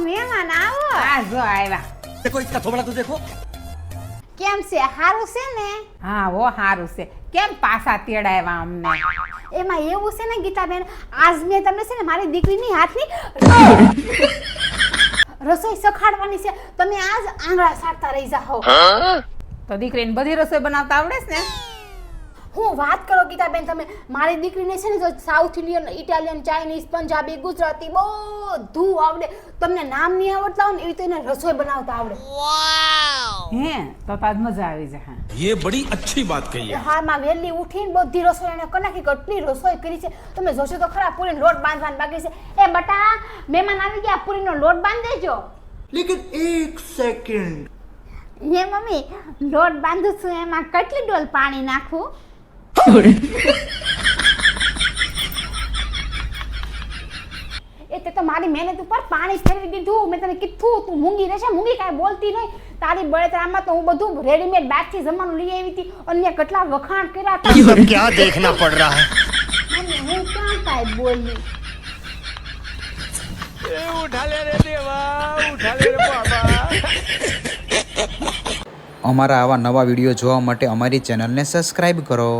મહેમાન આવો આ જો આવ્યા. देखो इसका थोबड़ा तो देखो. કેમ છે હારું છે ને હા હો સારું છે. કેમ પાછા તેડાવ્યા અમને? એમાં એવું છે ને ગીતાબેન આજ મેં તમને છે ને મારી દીકરીની હાથની રસોઈ શીખવાડવાની છે તમે આજ આંગળા સારતા રહી જાઓ તો દીકરીને બધી રસોઈ બનાવતા આવડે છે ને? હું વાત કરો ગીતાબેન તમે મારી દીકરીને છે ને જો south Indian Italian Chinese Punjabi Gujarati બધું આવડે તમને નામ નહીં આવડતા હોય ને એવી તો એને રસોઈ બનાવતા આવડે હે તો તાજ મજા આવી જાય. ये बड़ी अच्छी बात कही है. હાલમાં વહેલી ઉઠીને બધી રસોઈ એને કનાકી કેટલી રસોઈ કરી છે તમે જોશો તો ખરા પૂરીનો લોટ બાંધવાનો બાકી છે એ બટા મહેમાન આવી ગયા પૂરીનો લોટ બાંધ દેજો लेकिन एक सेकंड હે મમ્મી લોટ બાંધું છું એમાં કેટલી ડોલ પાણી નાખું એ તે તો મારી મહેનત ઉપર પાણી ફેરવી દીધું મેં તને કીધું તું મૂંગી રહેશે મૂંગી કાંઈ બોલતી નહીં તારી બળતરામાં તો હું બધું રેડીમેડ બહારથી જમવાનું લઈ આવી હતી અને મેં કેટલા વખાણ કર્યા હતા ये सब क्या देखना पड़ रहा है. મમ્મી હું ક્યાં કાંઈ બોલી उठा ले रे देवा, उठा ले रे बाबा. અમારા આવા નવા વિડીયો જોવા માટે અમારી ચેનલને સબસ્ક્રાઈબ કરો.